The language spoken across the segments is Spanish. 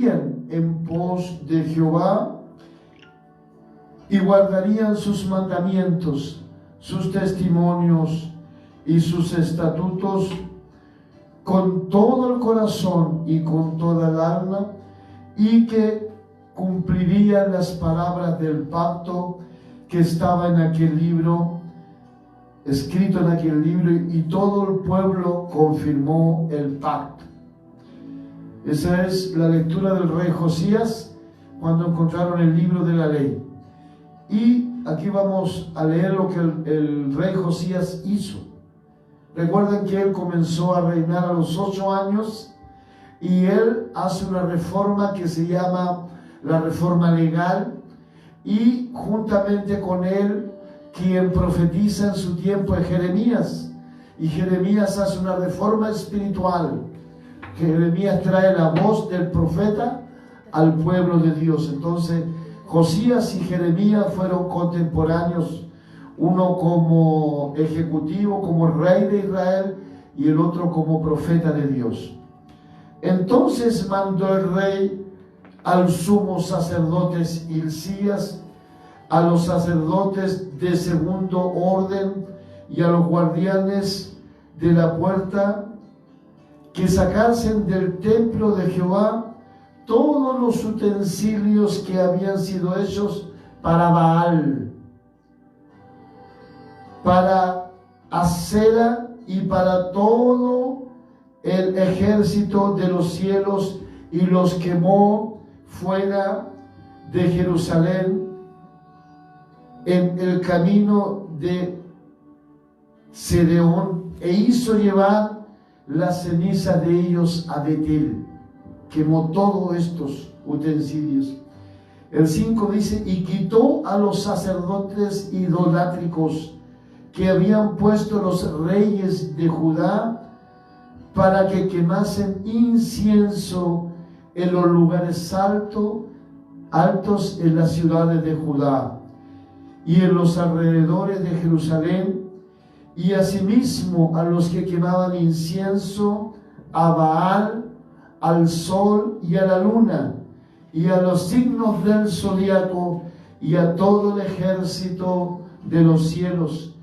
irían en pos de Jehová y guardarían sus mandamientos, sus testimonios y sus estatutos con todo el corazón y con toda el alma, y que cumplirían las palabras del pacto que estaba en aquel libro, escrito en aquel libro, y todo el pueblo confirmó el pacto. Esa es la lectura del rey Josías cuando encontraron el libro de la ley. Y aquí vamos a leer lo que el rey Josías hizo. Recuerden que él comenzó a reinar a los 8 años y él hace una reforma que se llama la reforma legal, y juntamente con él quien profetiza en su tiempo es Jeremías, y Jeremías hace una reforma espiritual. Jeremías trae la voz del profeta al pueblo de Dios. Entonces Josías y Jeremías fueron contemporáneos, uno como ejecutivo, como rey de Israel, y el otro como profeta de Dios. Entonces mandó el rey al sumo sacerdote Hilcías, a los sacerdotes de segundo orden y a los guardianes de la puerta, que sacasen del templo de Jehová todos los utensilios que habían sido hechos para Baal, para Acera y para todo el ejército de los cielos, y los quemó fuera de Jerusalén en el camino de Cedeón, e hizo llevar la ceniza de ellos a Betel. Quemó todos estos utensilios. El 5 dice: y quitó a los sacerdotes idolátricos que habían puesto los reyes de Judá para que quemasen incienso en los lugares altos en las ciudades de Judá y en los alrededores de Jerusalén, y asimismo a los que quemaban incienso a Baal, al sol y a la luna, y a los signos del zodiaco, y a todo el ejército de los cielos.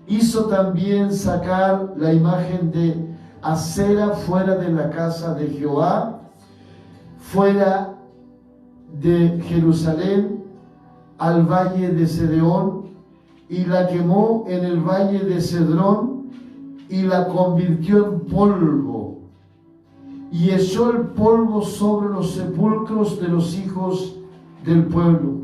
Hizo también sacar la imagen de Acera fuera de la casa de Jehová, fuera de Jerusalén, al valle de Cedeón, y la quemó en el valle de Cedrón, y la convirtió en polvo, y echó el polvo sobre los sepulcros de los hijos del pueblo.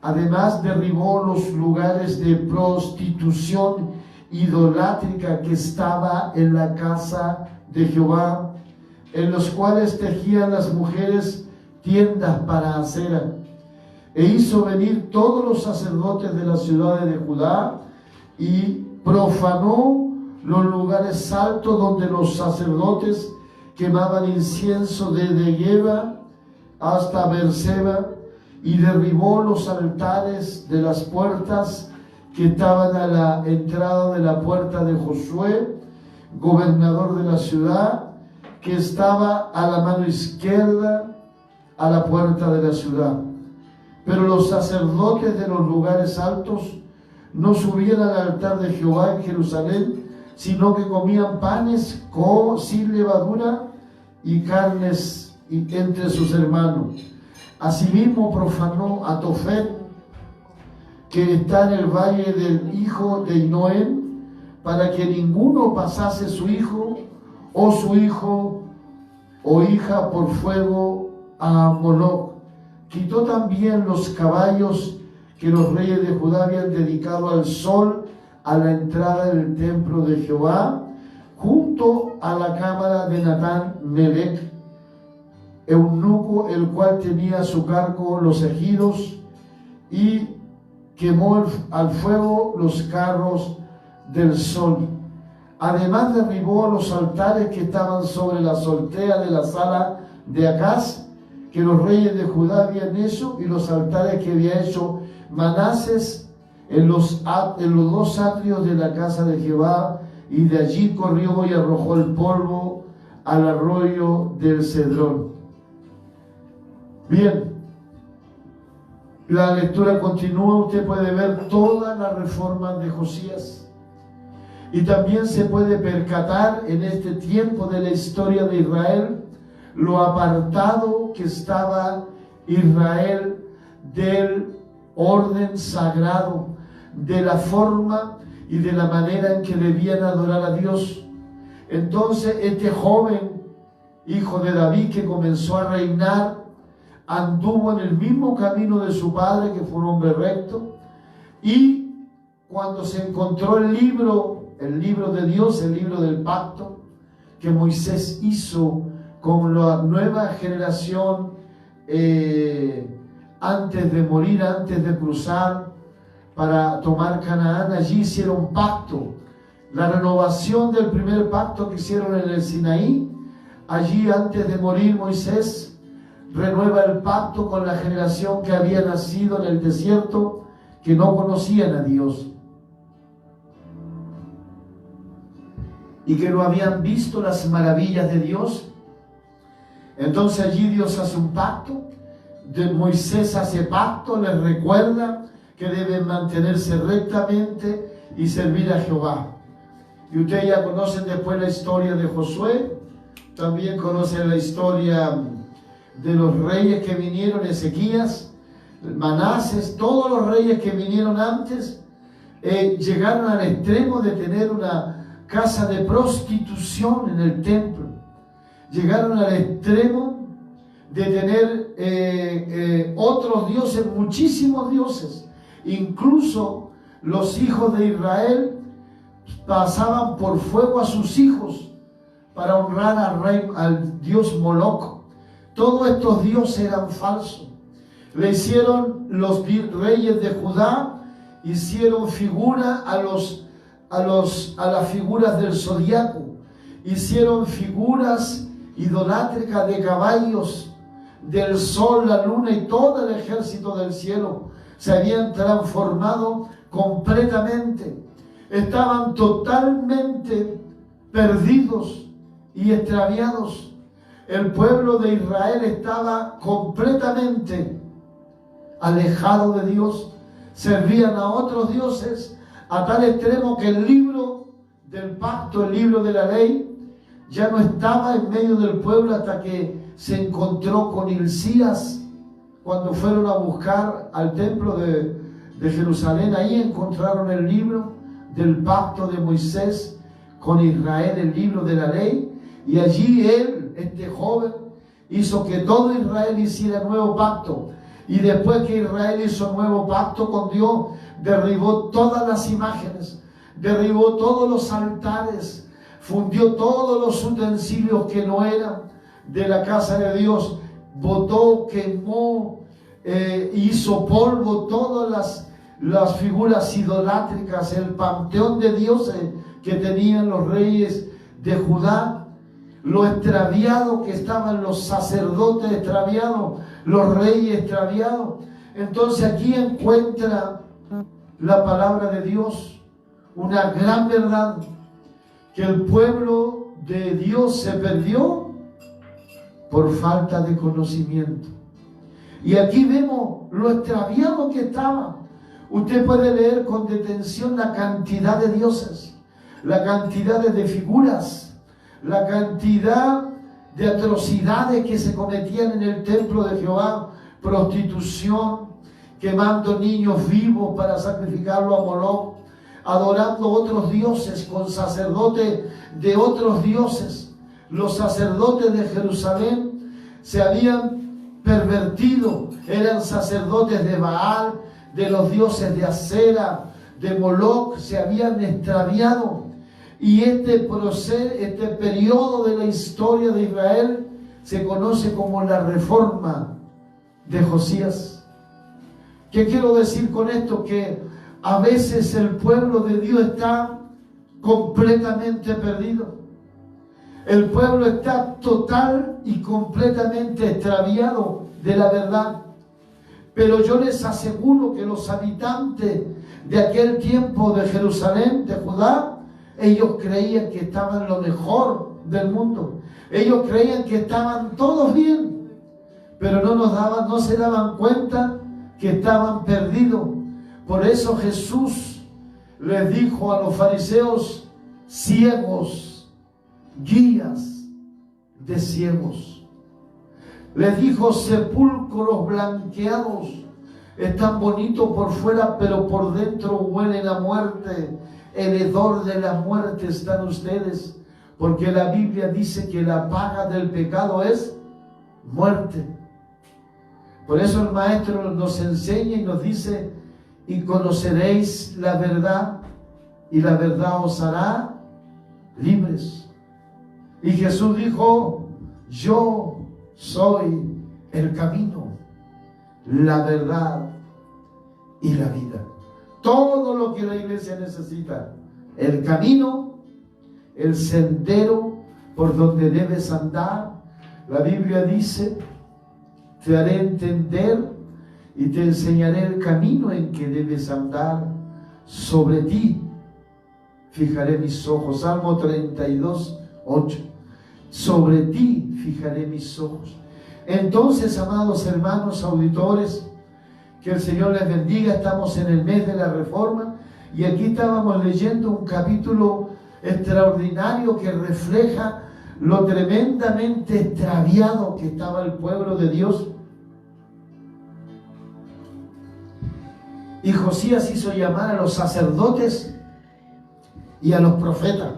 Además derribó los lugares de prostitución idolátrica que estaba en la casa de Jehová, en los cuales tejían las mujeres tiendas para Acera. E hizo venir todos los sacerdotes de las ciudades de Judá, y profanó los lugares altos donde los sacerdotes quemaban incienso, desde Geba hasta Beerseba, y derribó los altares de las puertas que estaban a la entrada de la puerta de Josué, gobernador de la ciudad, que estaba a la mano izquierda a la puerta de la ciudad. Pero los sacerdotes de los lugares altos no subían al altar de Jehová en Jerusalén, sino que comían panes sin levadura y carnes entre sus hermanos. Asimismo profanó a Tofet, que está en el valle del hijo de Hinoem, para que ninguno pasase su hijo o hija por fuego a Moloc. Quitó también los caballos que los reyes de Judá habían dedicado al sol a la entrada del templo de Jehová, junto a la cámara de Natán Melech, eunuco, el cual tenía a su cargo los ejidos, y quemó al fuego los carros del sol. Además derribó los altares que estaban sobre la azotea de la sala de Acaz, que los reyes de Judá habían hecho, y los altares que había hecho Manases en los 2 atrios de la casa de Jehová, y de allí corrió y arrojó el polvo al arroyo del Cedrón. Bien, la lectura continúa. Usted puede ver todas las reformas de Josías y también se puede percatar en este tiempo de la historia de Israel lo apartado que estaba Israel del orden sagrado, de la forma y de la manera en que debían adorar a Dios. Entonces este joven hijo de David que comenzó a reinar anduvo en el mismo camino de su padre, que fue un hombre recto, y cuando se encontró el libro de Dios, el libro del pacto que Moisés hizo con la nueva generación antes de morir, antes de cruzar para tomar Canaán, allí hicieron pacto, la renovación del primer pacto que hicieron en el Sinaí. Allí antes de morir Moisés renueva el pacto con la generación que había nacido en el desierto, que no conocían a Dios y que no habían visto las maravillas de Dios. Entonces allí Dios hace un pacto, Moisés hace pacto, les recuerda que deben mantenerse rectamente y servir a Jehová. Y ustedes ya conocen después la historia de Josué, también conocen la historia de los reyes que vinieron, Ezequías, Manases, todos los reyes que vinieron antes, llegaron al extremo de tener una casa de prostitución en el templo. Llegaron al extremo de tener otros dioses, muchísimos dioses. Incluso los hijos de Israel pasaban por fuego a sus hijos para honrar al dios Moloch. Todos estos dioses eran falsos. Le hicieron los reyes de Judá, hicieron figura a las figuras del zodiaco, hicieron figuras idolátricas de caballos, del sol, la luna y todo el ejército del cielo. Se habían transformado completamente, estaban totalmente perdidos y extraviados. El pueblo de Israel estaba completamente alejado de Dios, servían a otros dioses a tal extremo que el libro del pacto, el libro de la ley, ya no estaba en medio del pueblo hasta que se encontró con Hilcías. Cuando fueron a buscar al templo de Jerusalén, ahí encontraron el libro del pacto de Moisés con Israel, el libro de la ley, y allí él, este joven, hizo que todo Israel hiciera nuevo pacto. Y después que Israel hizo nuevo pacto con Dios, derribó todas las imágenes, derribó todos los altares, fundió todos los utensilios que no eran de la casa de Dios, botó, quemó, hizo polvo todas las figuras idolátricas, el panteón de dioses que tenían los reyes de Judá, lo extraviado que estaban los sacerdotes extraviados, los reyes extraviados. Entonces aquí encuentra la palabra de Dios una gran verdad, que el pueblo de Dios se perdió por falta de conocimiento. Y aquí vemos lo extraviado que estaba. Usted puede leer con detención la cantidad de dioses, la cantidad de figuras, la cantidad de atrocidades que se cometían en el templo de Jehová, prostitución, quemando niños vivos para sacrificarlo a Moloch, adorando otros dioses con sacerdotes de otros dioses. Los sacerdotes de Jerusalén se habían pervertido, eran sacerdotes de Baal, de los dioses de Asera, de Moloch, se habían extraviado. Y este periodo de la historia de Israel se conoce como la reforma de Josías. ¿Qué quiero decir con esto? Que a veces el pueblo de Dios está completamente perdido. El pueblo está total y completamente extraviado de la verdad. Pero yo les aseguro que los habitantes de aquel tiempo de Jerusalén, de Judá, ellos creían que estaban lo mejor del mundo. Ellos creían que estaban todos bien. pero no se daban cuenta que estaban perdidos. Por eso Jesús les dijo a los fariseos: ciegos, guías de ciegos. Les dijo: sepulcros blanqueados, están bonitos por fuera, pero por dentro huelen a muerte. El hedor de la muerte están ustedes, porque la Biblia dice que la paga del pecado es muerte. Por eso el Maestro nos enseña y nos dice: y conoceréis la verdad, y la verdad os hará libres. Y Jesús dijo: yo soy el camino, la verdad y la vida. Todo lo que la iglesia necesita: el camino, el sendero por donde debes andar. La Biblia dice: te haré entender y te enseñaré el camino en que debes andar. Sobre ti fijaré mis ojos. Salmo 32, 8. Sobre ti fijaré mis ojos. Entonces, amados hermanos auditores, que el Señor les bendiga. Estamos en el mes de la Reforma y aquí estábamos leyendo un capítulo extraordinario que refleja lo tremendamente extraviado que estaba el pueblo de Dios. Y Josías hizo llamar a los sacerdotes y a los profetas,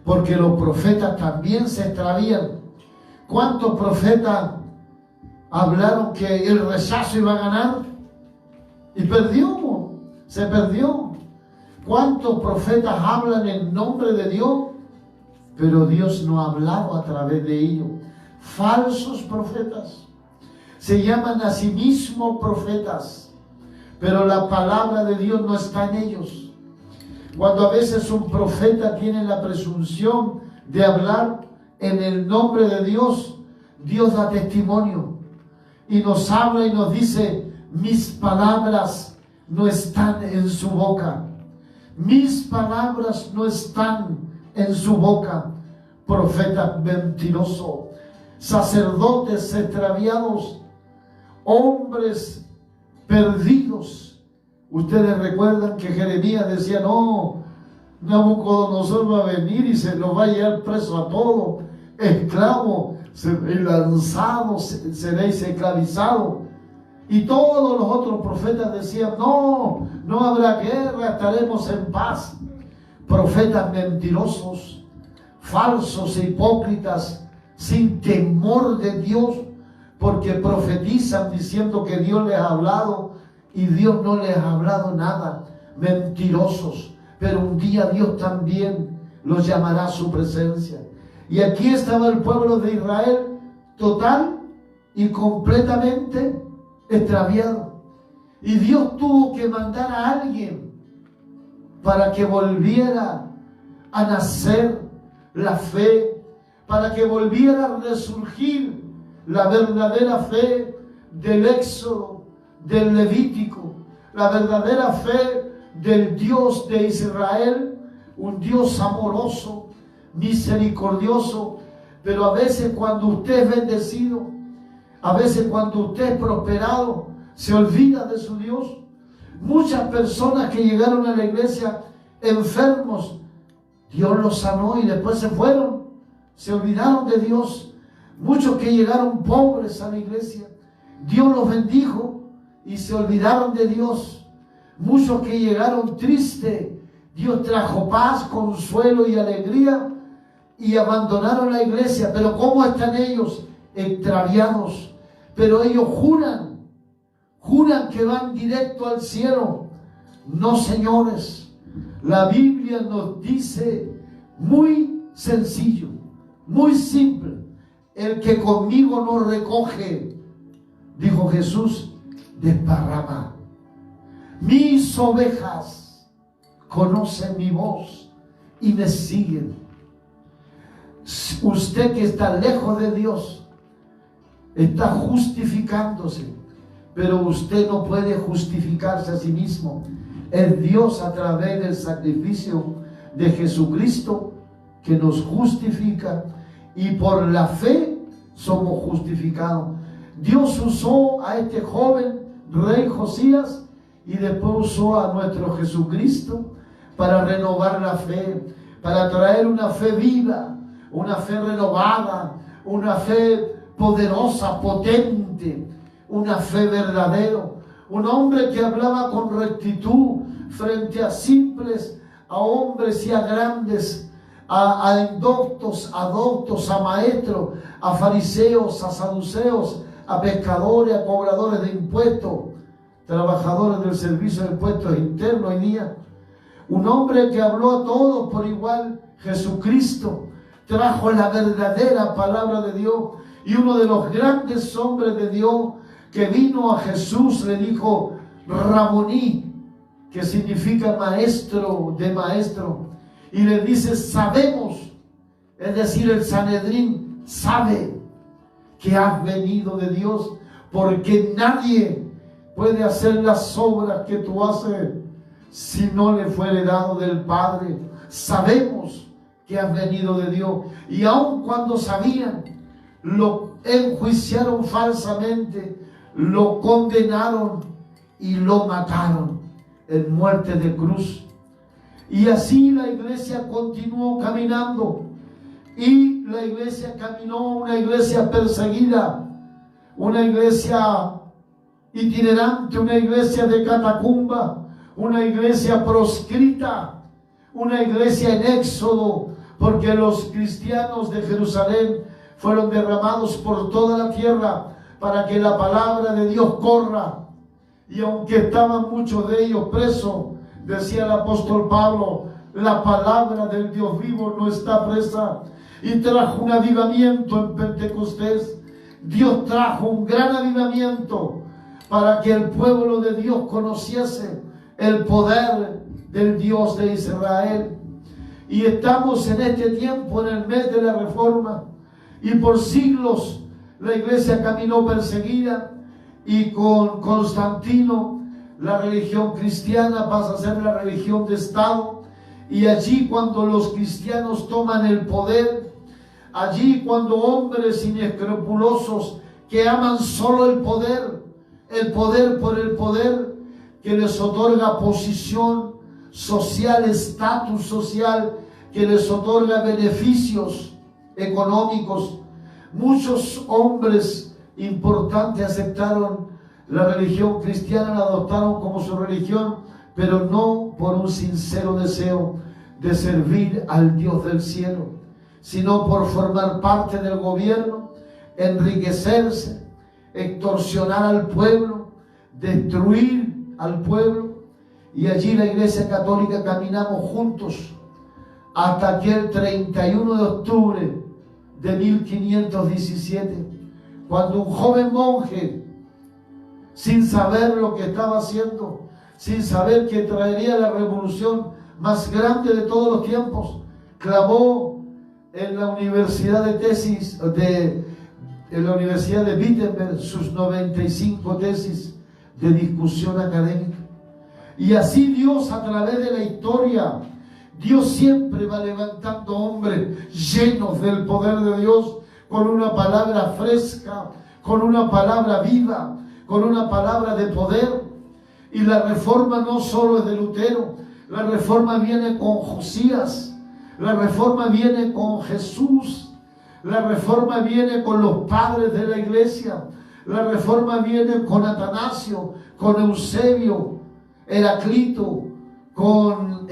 porque los profetas también se extravían. ¿Cuántos profetas hablaron que el rechazo iba a ganar? Y perdió, se perdió. ¿Cuántos profetas hablan en nombre de Dios? Pero Dios no ha hablado a través de ellos. Falsos profetas. Se llaman a sí mismos profetas, pero la palabra de Dios no está en ellos. Cuando a veces un profeta tiene la presunción de hablar en el nombre de Dios, Dios da testimonio y nos habla y nos dice: mis palabras no están en su boca. Mis palabras no están en su boca. Profetas mentirosos, sacerdotes extraviados, hombres perdidos. Ustedes recuerdan que Jeremías decía: no, Nabucodonosor va a venir y se los va a llevar preso a todos, esclavos, lanzados, seréis esclavizados. Y todos los otros profetas decían: no, no habrá guerra, estaremos en paz. Profetas mentirosos, falsos e hipócritas, sin temor de Dios, porque profetizan diciendo que Dios les ha hablado y Dios no les ha hablado nada. Mentirosos. Pero un día Dios también los llamará a su presencia. Y aquí estaba el pueblo de Israel total y completamente extraviado. Y Dios tuvo que mandar a alguien para que volviera a nacer la fe, para que volviera a resurgir la verdadera fe del Éxodo, del Levítico, la verdadera fe del Dios de Israel, un Dios amoroso, misericordioso. Pero a veces cuando usted es bendecido, a veces cuando usted es prosperado, se olvida de su Dios. Muchas personas que llegaron a la iglesia enfermos, Dios los sanó y después se fueron, se olvidaron de Dios. Muchos que llegaron pobres a la iglesia, Dios los bendijo y se olvidaron de Dios. Muchos que llegaron tristes, Dios trajo paz, consuelo y alegría y abandonaron la iglesia. Pero ¿cómo están ellos? Extraviados. Pero ellos juran que van directo al cielo. No, señores. La Biblia nos dice muy sencillo, muy simple: el que conmigo no recoge, dijo Jesús, desparrama. Mis ovejas conocen mi voz y me siguen. Usted que está lejos de Dios está justificándose, pero usted no puede justificarse a sí mismo. Es Dios, a través del sacrificio de Jesucristo, que nos justifica, y por la fe somos justificados. Dios usó a este joven rey Josías y después usó a nuestro Jesucristo para renovar la fe, para traer una fe viva, una fe renovada, una fe poderosa, potente, una fe verdadera. Un hombre que hablaba con rectitud frente a simples, a hombres y a grandes, a indoctos, a doctos, a maestros, a fariseos, a saduceos, a pescadores, a cobradores de impuestos, trabajadores del servicio de impuestos internos hoy día. Un hombre que habló a todos por igual. Jesucristo trajo la verdadera palabra de Dios, y uno de los grandes hombres de Dios que vino a Jesús le dijo Raboní, que significa maestro de maestro, y le dice sabemos, es decir, el Sanedrín sabe que has venido de Dios, porque nadie puede hacer las obras que tú haces si no le fuere dado del Padre. Sabemos que has venido de Dios. Y aun cuando sabían, lo enjuiciaron falsamente, lo condenaron y lo mataron en muerte de cruz. Y así la iglesia continuó caminando, y la iglesia caminó, una iglesia perseguida, una iglesia itinerante, una iglesia de catacumba, una iglesia proscrita, una iglesia en éxodo, porque los cristianos de Jerusalén fueron derramados por toda la tierra para que la palabra de Dios corra. Y aunque estaban muchos de ellos presos, decía el apóstol Pablo, la palabra del Dios vivo no está presa. Y trajo un avivamiento en Pentecostés. Dios trajo un gran avivamiento para que el pueblo de Dios conociese el poder del Dios de Israel. Y estamos en este tiempo, en el mes de la Reforma, y por siglos la iglesia caminó perseguida, y con Constantino la religión cristiana pasa a ser la religión de Estado. Y allí, cuando los cristianos toman el poder, allí cuando hombres inescrupulosos que aman solo el poder por el poder, que les otorga posición social, estatus social, que les otorga beneficios económicos, muchos hombres importantes aceptaron la religión cristiana, la adoptaron como su religión, pero no por un sincero deseo de servir al Dios del cielo, sino por formar parte del gobierno, enriquecerse, extorsionar al pueblo, destruir al pueblo. Y allí la Iglesia Católica caminamos juntos hasta aquel 31 de octubre de 1517, cuando un joven monje, sin saber lo que estaba haciendo, sin saber que traería la revolución más grande de todos los tiempos, clamó en la universidad en la Universidad de Wittenberg sus 95 tesis de discusión académica. Y así Dios, a través de la historia, Dios siempre va levantando hombres llenos del poder de Dios, con una palabra fresca, con una palabra viva, con una palabra de poder. Y la reforma no solo es de Lutero, la reforma viene con Josías, la reforma viene con Jesús, la reforma viene con los padres de la iglesia, la reforma viene con Atanasio, con Eusebio, Heraclito, con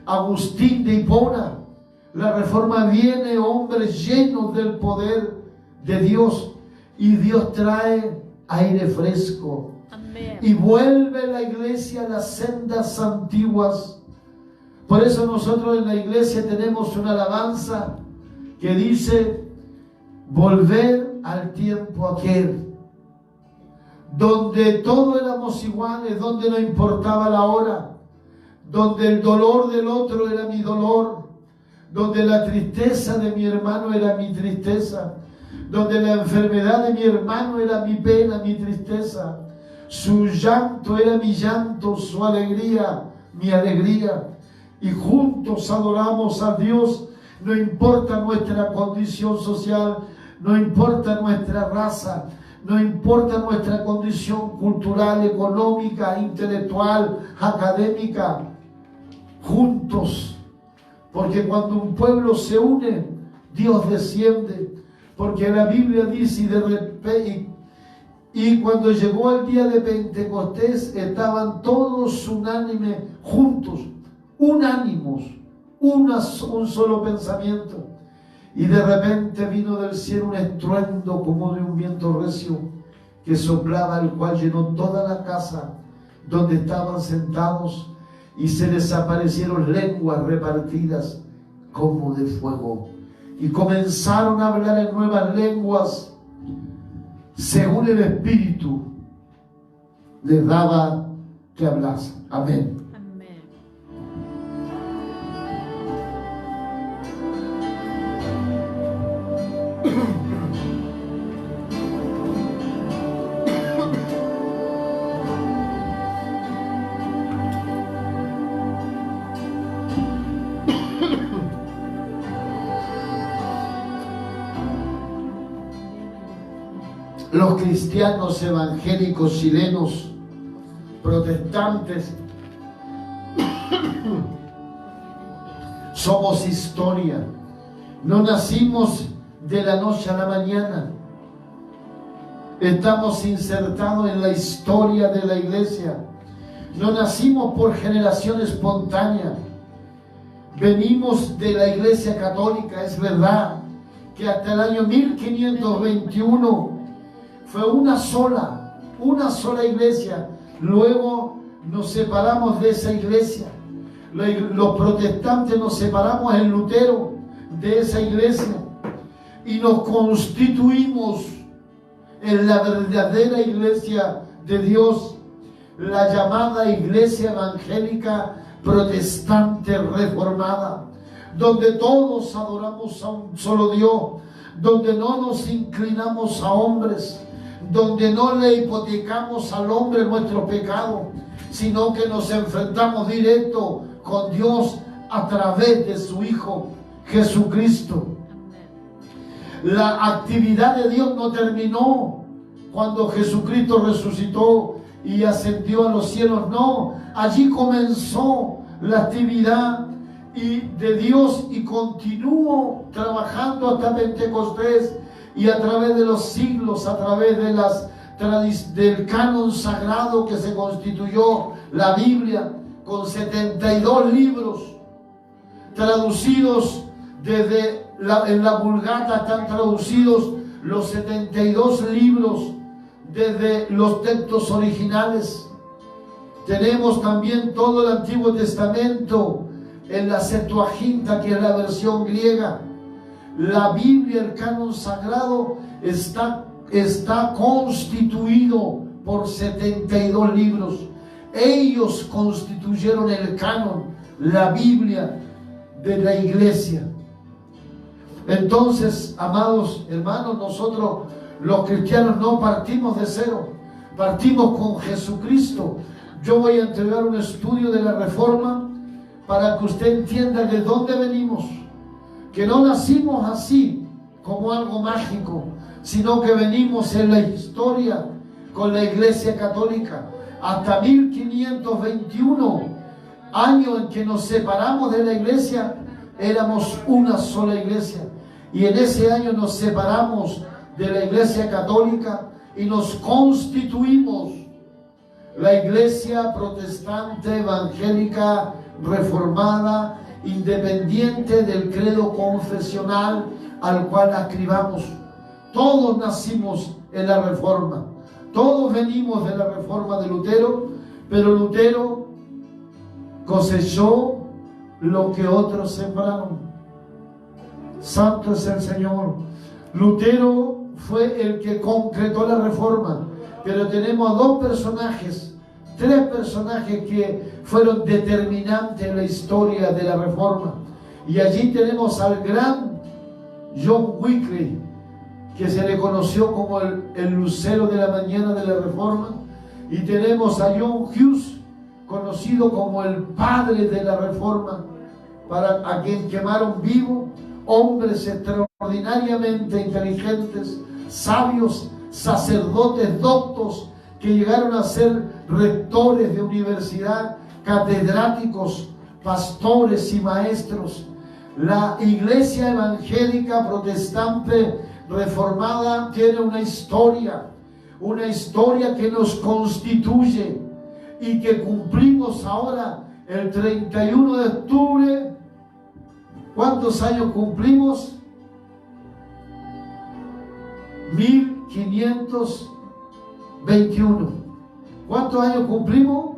Agustín de Hipona. La reforma viene, hombres llenos del poder de Dios, y Dios trae aire fresco. Amén. Y vuelve la iglesia a las sendas antiguas. Por eso nosotros en la iglesia tenemos una alabanza que dice: volver al tiempo aquel, donde todos éramos iguales, donde no importaba la hora, donde el dolor del otro era mi dolor, donde la tristeza de mi hermano era mi tristeza, donde la enfermedad de mi hermano era mi pena, mi tristeza, su llanto era mi llanto, su alegría, mi alegría, y juntos adoramos a Dios. No importa nuestra condición social, no importa nuestra raza, no importa nuestra condición cultural, económica, intelectual, académica, juntos. Porque cuando un pueblo se une, Dios desciende. Porque la Biblia dice, y cuando llegó el día de Pentecostés, estaban todos unánimes, juntos, unánimos, un solo pensamiento. Y de repente vino del cielo un estruendo como de un viento recio que soplaba, el cual llenó toda la casa donde estaban sentados, y se les aparecieron lenguas repartidas como de fuego, y comenzaron a hablar en nuevas lenguas según el Espíritu les daba que hablasen. Amén. Los cristianos evangélicos chilenos, protestantes, somos historia. No nacimos de la noche a la mañana. Estamos insertados en la historia de la iglesia. No nacimos por generación espontánea. Venimos de la iglesia católica. Es verdad que hasta el año 1521 fue una sola iglesia. Luego nos separamos de esa iglesia. Los protestantes nos separamos en Lutero de esa iglesia y nos constituimos en la verdadera iglesia de Dios, la llamada iglesia evangélica protestante reformada, donde todos adoramos a un solo Dios, donde no nos inclinamos a hombres, donde no le hipotecamos al hombre nuestro pecado, sino que nos enfrentamos directo con Dios a través de su Hijo Jesucristo. La actividad de Dios no terminó cuando Jesucristo resucitó y ascendió a los cielos. No, allí comenzó la actividad de Dios y continuó trabajando hasta Pentecostés, y a través de los siglos, a través de del canon sagrado que se constituyó la Biblia, con 72 libros traducidos en la Vulgata. Están traducidos los 72 libros desde los textos originales. Tenemos también todo el Antiguo Testamento en la Septuaginta, que es la versión griega. La Biblia, el canon sagrado, está constituido por 72 libros. Ellos constituyeron el canon, la Biblia de la iglesia. Entonces, amados hermanos, nosotros los cristianos no partimos de cero, partimos con Jesucristo. Yo voy a entregar un estudio de la Reforma para que usted entienda de dónde venimos, que no nacimos así como algo mágico, sino que venimos en la historia con la Iglesia Católica. Hasta 1521, año en que nos separamos de la iglesia, éramos una sola iglesia. Y en ese año nos separamos de la Iglesia Católica y nos constituimos la Iglesia Protestante Evangélica Reformada, independiente del credo confesional al cual ascribamos. Todos nacimos en la Reforma, todos venimos de la Reforma de Lutero, pero Lutero cosechó lo que otros sembraron. Santo es el Señor. Lutero fue el que concretó la Reforma, pero tenemos a tres personajes que fueron determinantes en la historia de la Reforma. Y allí tenemos al gran John Wycliffe, que se le conoció como el lucero de la mañana de la Reforma, y tenemos a John Hughes, conocido como el padre de la Reforma, a quien quemaron vivo, hombres extraordinariamente inteligentes, sabios, sacerdotes doctos que llegaron a ser rectores de universidad, catedráticos, pastores y maestros. La iglesia evangélica protestante reformada tiene una historia que nos constituye y que cumplimos ahora el 31 de octubre. ¿Cuántos años cumplimos? 1521. ¿Cuántos años cumplimos?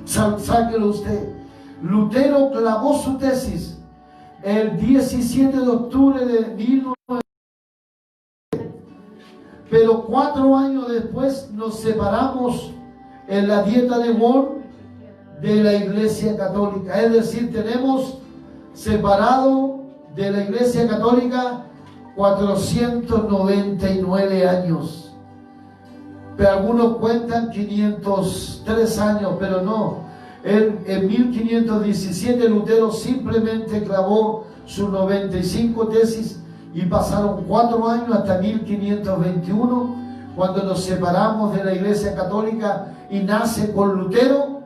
Sáquelo usted. Lutero clavó su tesis el 17 de octubre de 1900. Pero 4 años después nos separamos en la dieta de Worms de la Iglesia Católica. Es decir, tenemos separado de la Iglesia Católica 499 años. Pero algunos cuentan 503 años, pero no. En 1517 Lutero simplemente clavó sus 95 tesis y pasaron 4 años hasta 1521, cuando nos separamos de la Iglesia Católica y nace con Lutero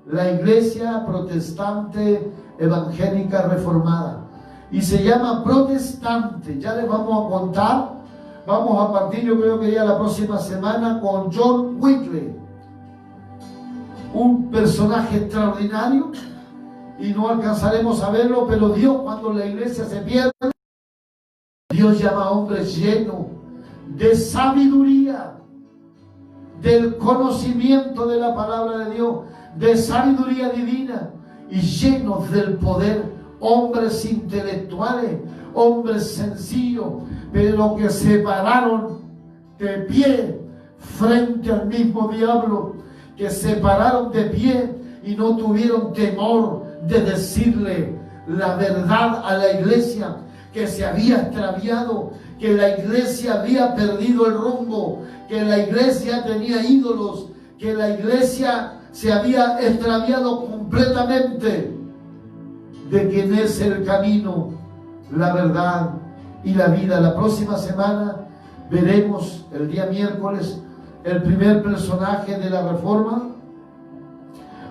la Iglesia Protestante Evangélica Reformada. Y se llama protestante. Ya les vamos a contar. Vamos a partir, yo creo que ya la próxima semana, con John Wycliffe, un personaje extraordinario, y no alcanzaremos a verlo, pero Dios, cuando la iglesia se pierde, Dios llama a hombres llenos de sabiduría, del conocimiento de la palabra de Dios, de sabiduría divina, y llenos del poder, hombres intelectuales, hombres sencillos, pero que se pararon de pie frente al mismo diablo, que se pararon de pie y no tuvieron temor de decirle la verdad a la iglesia, que se había extraviado, que la iglesia había perdido el rumbo, que la iglesia tenía ídolos, que la iglesia se había extraviado completamente de quién es el camino, la verdad y la vida. La próxima semana veremos, el día miércoles, el primer personaje de la Reforma,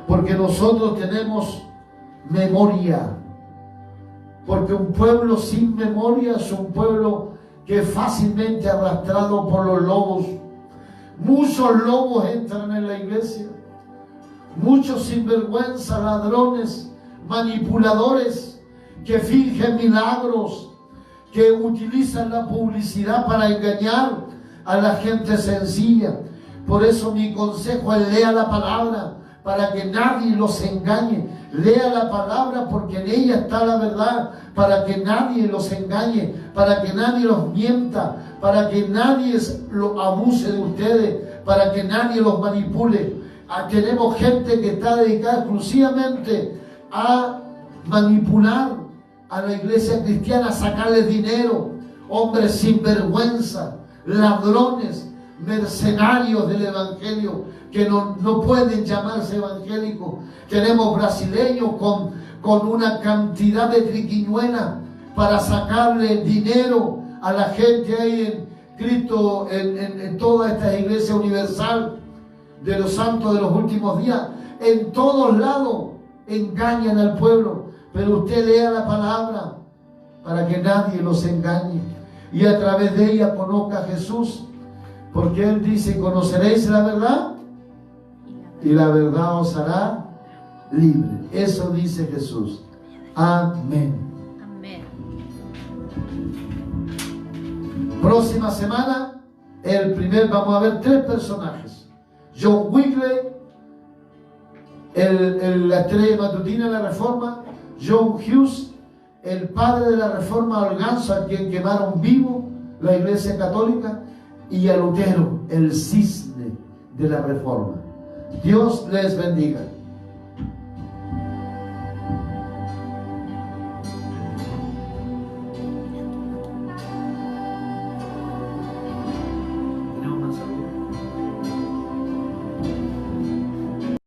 porque nosotros tenemos memoria, porque un pueblo sin memoria es un pueblo que es fácilmente arrastrado por los lobos. Muchos lobos entran en la iglesia, muchos sinvergüenzas, ladrones, manipuladores, que fingen milagros, que utilizan la publicidad para engañar a la gente sencilla. Por eso mi consejo es: lea la palabra para que nadie los engañe. Lea la palabra porque en ella está la verdad, para que nadie los engañe, para que nadie los mienta, para que nadie lo abuse de ustedes, para que nadie los manipule. Tenemos gente que está dedicada exclusivamente a manipular a la iglesia cristiana, a sacarles dinero. Hombres sin vergüenza, ladrones, mercenarios del evangelio, que no pueden llamarse evangélicos. Tenemos brasileños con una cantidad de triquiñuelas para sacarle dinero a la gente ahí en Cristo, en toda esta iglesia universal de los santos de los últimos días. En todos lados engañan al pueblo, pero usted lea la palabra para que nadie los engañe y a través de ella conozca a Jesús, porque Él dice: conoceréis la verdad y la verdad os hará libre. Eso dice Jesús. Amén. Amén. Próxima semana, vamos a ver 3 personajes: John Wycliffe, la estrella matutina de la Reforma; John Hughes, el padre de la Reforma, al ganso a quien quemaron vivo la Iglesia Católica; y a Lutero, el cisne de la Reforma. Dios les bendiga.